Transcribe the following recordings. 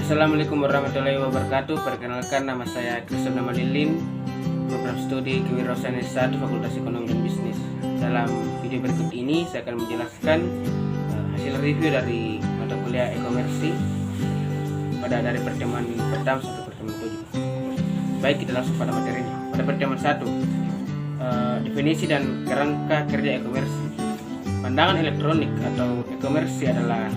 Assalamualaikum warahmatullahi wabarakatuh. Perkenalkan, nama saya Christopher Lilin, program studi Kewirausahaan S1 Fakultas Ekonomi dan Bisnis. Dalam video berikut ini saya akan menjelaskan hasil review dari mata kuliah e-commerce dari pertemuan pertama sampai pertemuan 7. Baik, kita langsung pada materinya. Pada pertemuan 1, definisi dan kerangka kerja e-commerce. Pandangan elektronik atau e-commerce adalah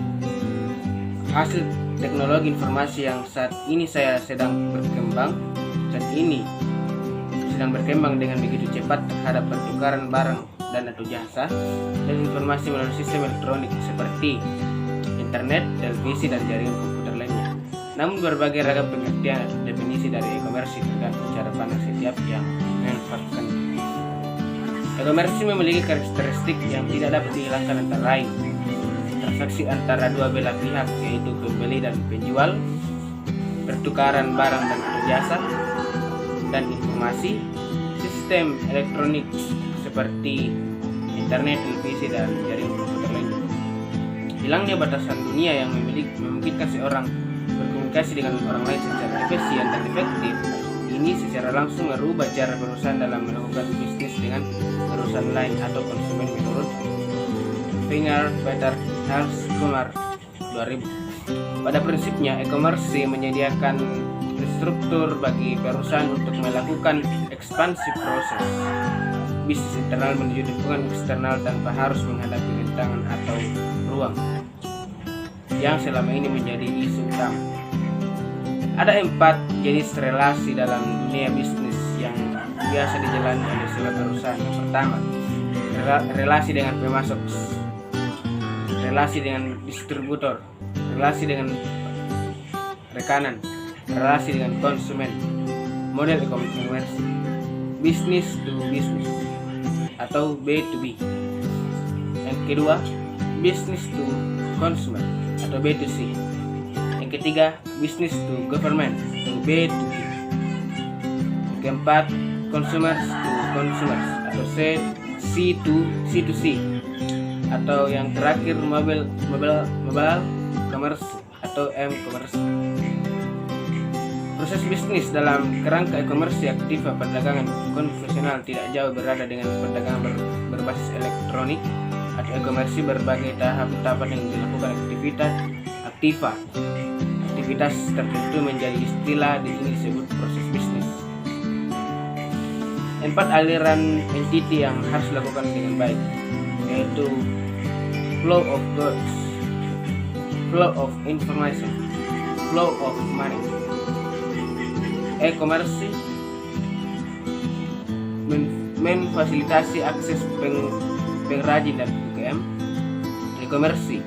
hasil teknologi informasi yang saat ini sedang berkembang dengan begitu cepat terhadap pertukaran barang dan atau jasa dan informasi melalui sistem elektronik seperti internet, televisi, dan jaringan komputer lainnya. Namun berbagai ragam pengertian atau definisi dari e-commerce tergantung cara pandang setiap yang memanfaatkan. E-commerce memiliki karakteristik yang tidak dapat dihilangkan, antara lain transaksi antara dua belah pihak, yaitu pembeli dan penjual, pertukaran barang dan jasa, dan informasi, sistem elektronik seperti internet, televisi, dan jaringan komputer lainnya. Hilangnya batasan dunia yang memungkinkan seorang berkomunikasi dengan orang lain secara efisien dan efektif, ini secara langsung merubah cara perusahaan dalam melakukan bisnis dengan perusahaan lain atau konsumen menurut Finger Peter Kumar 2000. Pada prinsipnya, e-commerce menyediakan struktur bagi perusahaan untuk melakukan ekspansi proses bisnis internal menuju lingkungan eksternal tanpa harus menghadapi rintangan atau ruang yang selama ini menjadi isu utama. Ada 4 jenis relasi dalam dunia bisnis yang biasa dijalani oleh sebuah perusahaan. Yang pertama, relasi dengan pemasok, relasi dengan distributor, relasi dengan rekanan, relasi dengan konsumen. Model e-commerce business to business atau B2B. Yang kedua, business to consumer atau B2C. Yang ketiga, business to government atau B2B. Yang keempat, consumers to consumers atau C2C. Atau yang terakhir, mobile commerce atau M-commerce. Proses bisnis dalam kerangka e-commerce aktiva perdagangan konvensional tidak jauh berbeda dengan perdagangan berbasis elektronik atau e-commerce. Berbagai tahapan yang dilakukan aktivitas tertentu menjadi istilah ini disebut proses bisnis. 4 aliran entity yang harus dilakukan dengan baik, yaitu flow of goods, flow of information, flow of money. E-commerce memfasilitasi akses pengrajin dan UMKM. E-commerce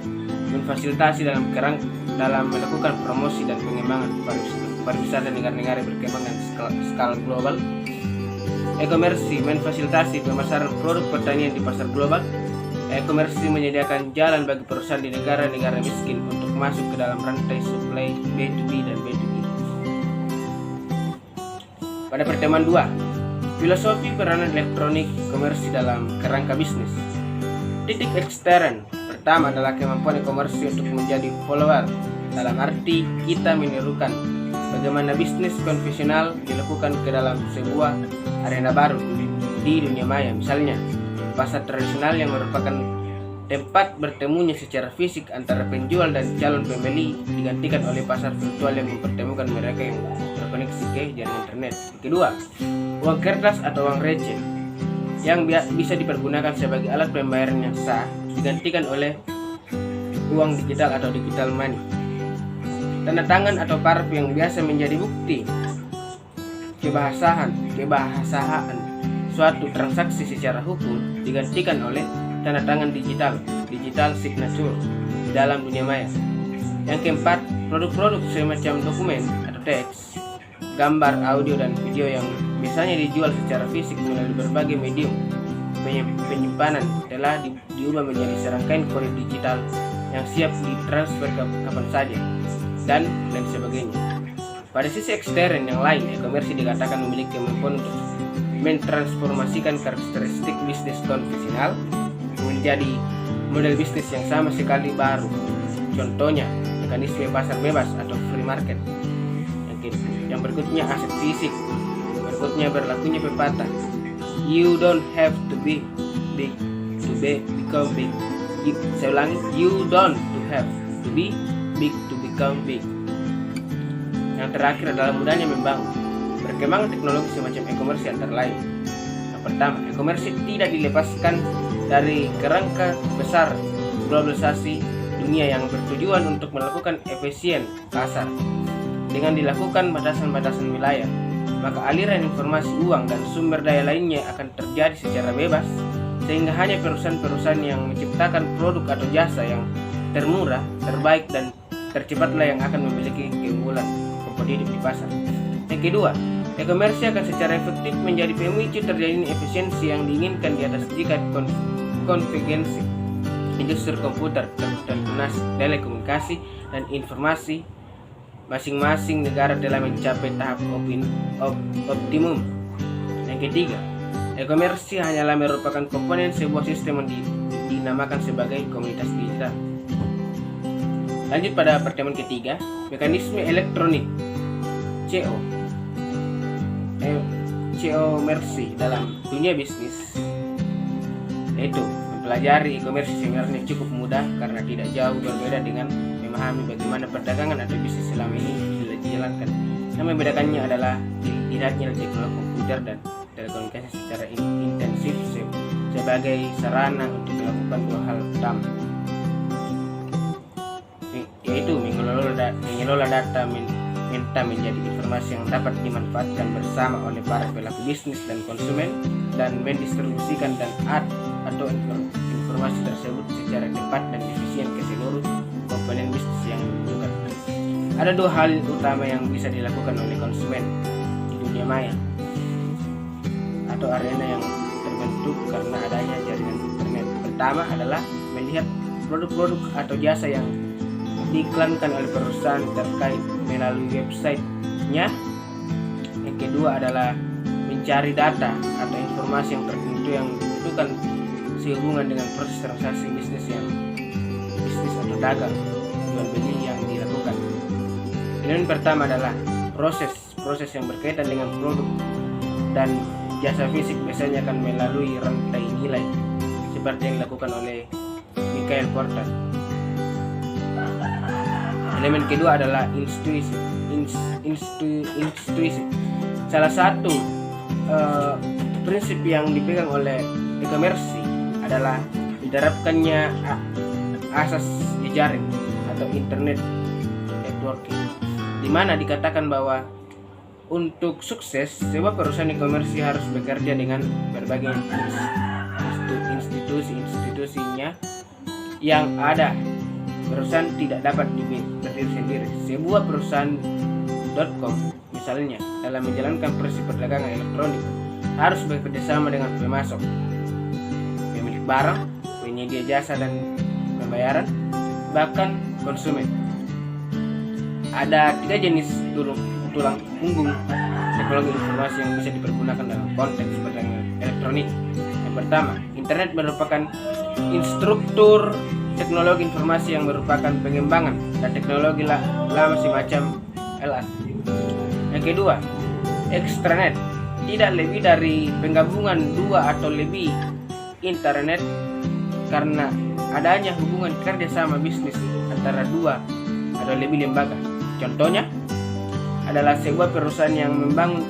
memfasilitasi dalam melakukan promosi dan pengembangan pariwisata negara-negara berkembang dan skala global. E-commerce memfasilitasi pemasaran produk pertanian di pasar global. E-commerce menyediakan jalan bagi perusahaan di negara-negara miskin untuk masuk ke dalam rantai supply B2B dan B2B. Pada pertemuan 2, filosofi peranan elektronik komersi dalam kerangka bisnis. Titik ekstern pertama adalah kemampuan e-commerce untuk menjadi follower, dalam arti kita menirukan bagaimana bisnis konvensional dilakukan ke dalam sebuah arena baru di dunia maya. Misalnya, pasar tradisional yang merupakan tempat bertemunya secara fisik antara penjual dan calon pembeli digantikan oleh pasar virtual yang mempertemukan mereka yang terkoneksi ke jaringan internet. Kedua, uang kertas atau uang receh yang bisa dipergunakan sebagai alat pembayaran yang sah digantikan oleh uang digital atau digital money. Tanda tangan atau paraf yang biasa menjadi bukti kebahasaan suatu transaksi secara hukum digantikan oleh tanda tangan digital signature dalam dunia maya. Yang keempat, produk-produk semacam dokumen atau teks, gambar, audio, dan video yang biasanya dijual secara fisik melalui berbagai medium penyimpanan telah diubah menjadi serangkaian kode digital yang siap ditransfer kapan saja dan lain sebagainya. Pada sisi ekstern yang lain, e-commerce dikatakan memiliki kemampuan untuk mentransformasikan karakteristik bisnis konvensional menjadi model bisnis yang sama sekali baru. Contohnya, mekanisme pasar bebas atau free primary market. Yang berikutnya aset fisik. Berikutnya berlakunya pepatah, you don't have to be big to become big. Saya ulangi, you don't have to be big to become big. Yang terakhir adalah mudahnya membangun. Perkembangan teknologi semacam e-commerce antara lain. Yang pertama, e-commerce tidak dilepaskan dari kerangka besar globalisasi dunia yang bertujuan untuk melakukan efisien pasar. Dengan dilakukan batasan-batasan wilayah, maka aliran informasi uang dan sumber daya lainnya akan terjadi secara bebas, sehingga hanya perusahaan-perusahaan yang menciptakan produk atau jasa yang termurah, terbaik, dan tercepatlah yang akan memiliki keunggulan kompetitif di pasar. Yang kedua, e-commerce akan secara efektif menjadi pemicu terjadinya efisiensi yang diinginkan di atas jika konvergensi industri komputer, telekomunikasi, dan informasi masing-masing negara telah mencapai tahap optimum. Yang ketiga, e-commerce hanyalah merupakan komponen sebuah sistem yang dinamakan sebagai komunitas digital. Lanjut pada pertemuan ketiga, mekanisme elektronik C-O-M-E-R-C dalam dunia bisnis, yaitu mempelajari e-commerce sebenarnya cukup mudah karena tidak jauh berbeda dengan memahami bagaimana perdagangan atau bisnis selama ini dijalankan. Yang membedakannya adalah tidaknya teknologi komputer dan telekomunikasi secara intensif sebagai sarana untuk melakukan dua hal utama, yaitu mengelola data menta menjadi informasi yang dapat dimanfaatkan bersama oleh para pelaku bisnis dan konsumen, dan mendistribusikan atau informasi tersebut secara cepat dan efisien ke seluruh komponen bisnis yang dibutuhkan. Ada dua hal utama yang bisa dilakukan oleh konsumen di dunia maya atau arena yang terbentuk karena adanya jaringan internet. Pertama adalah melihat produk-produk atau jasa yang diiklankan oleh perusahaan terkait melalui website-nya. Yang kedua adalah mencari data atau informasi yang tertentu yang dibutuhkan sehubungan dengan proses transaksi bisnis atau dagang jual beli yang dilakukan. Yang pertama adalah proses yang berkaitan dengan produk dan jasa fisik biasanya akan melalui rantai nilai seperti yang dilakukan oleh Michael Porter. Elemen kedua adalah intuisi. Salah satu prinsip yang dipegang oleh e-commerce adalah diterapkannya asas jejaring atau internet networking, di mana dikatakan bahwa untuk sukses sebuah perusahaan e-commerce harus bekerja dengan berbagai institusinya yang ada. Perusahaan tidak dapat berdiri sendiri. Sebuah perusahaan.com misalnya dalam menjalankan proses perdagangan elektronik harus bekerjasama dengan pemasok, pemilik barang, penyedia jasa dan pembayaran, bahkan konsumen. Ada 3 jenis tulang punggung teknologi informasi yang bisa dipergunakan dalam konteks perdagangan elektronik. Yang pertama, internet merupakan instruktur teknologi informasi yang merupakan pengembangan dan teknologi lama semacam LA. Yang kedua, extranet tidak lebih dari penggabungan 2 atau lebih internet karena adanya hubungan kerjasama bisnis antara 2 atau lebih lembaga. Contohnya adalah sebuah perusahaan yang membangun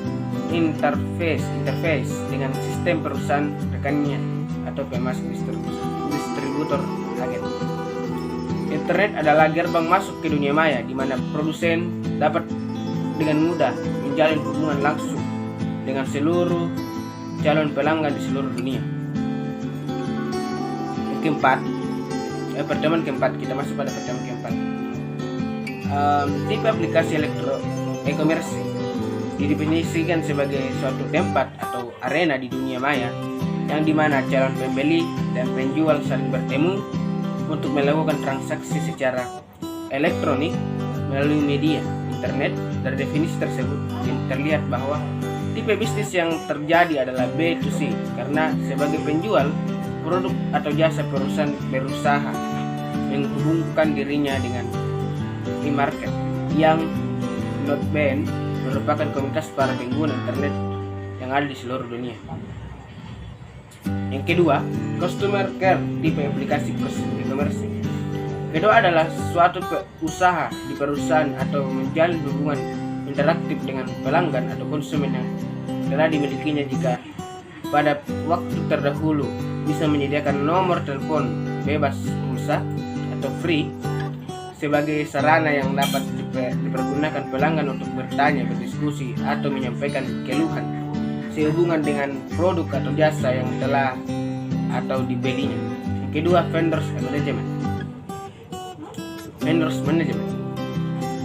interface dengan sistem perusahaan rekannya atau pemasok distributor agen. Internet adalah gerbang masuk ke dunia maya di mana produsen dapat dengan mudah menjalin hubungan langsung dengan seluruh calon pelanggan di seluruh dunia. Yang keempat, pertemuan keempat, kita masuk pada pertemuan keempat. Tipe aplikasi e-commerce didefinisikan sebagai suatu tempat atau arena di dunia maya yang dimana calon pembeli dan penjual saling bertemu untuk melakukan transaksi secara elektronik melalui media internet. Dari definisi tersebut terlihat bahwa tipe bisnis yang terjadi adalah B2C karena sebagai penjual produk atau jasa perusahaan berusaha menghubungkan dirinya dengan e-market yang Noteband merupakan komunitas para pengguna internet yang ada di seluruh dunia. Yang kedua, customer care di aplikasi e-commerce. Kedua adalah suatu usaha di perusahaan atau menjalin hubungan interaktif dengan pelanggan atau konsumen yang telah dimilikinya, jika pada waktu terdahulu bisa menyediakan nomor telepon bebas pulsa atau free sebagai sarana yang dapat dipergunakan pelanggan untuk bertanya, berdiskusi, atau menyampaikan keluhan sehubungan dengan produk atau jasa yang telah atau dibelinya. Yang kedua, vendors management.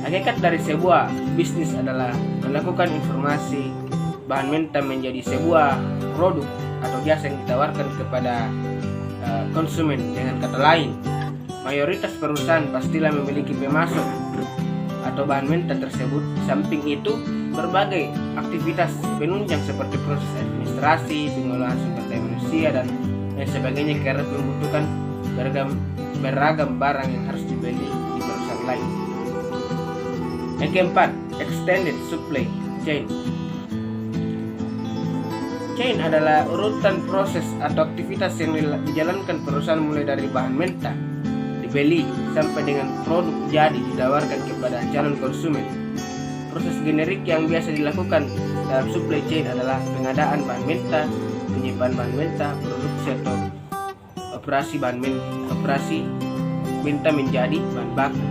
Hakikat dari sebuah bisnis adalah melakukan informasi bahan mentah menjadi sebuah produk atau jasa yang ditawarkan kepada konsumen. Dengan kata lain, mayoritas perusahaan pastilah memiliki pemasok atau bahan mentah tersebut. Samping itu, berbagai aktivitas penunjang seperti proses administrasi, pengolahan sumber daya manusia, dan lain sebagainya karena membutuhkan beragam barang yang harus dibeli di perusahaan lain. Yang keempat, extended supply chain. Chain adalah urutan proses atau aktivitas yang dijalankan perusahaan mulai dari bahan mentah dibeli sampai dengan produk jadi ditawarkan kepada calon konsumen. Proses generik yang biasa dilakukan dalam supply chain adalah pengadaan bahan mentah, penyimpanan bahan mentah, produksi atau operasi mentah menjadi bahan baku.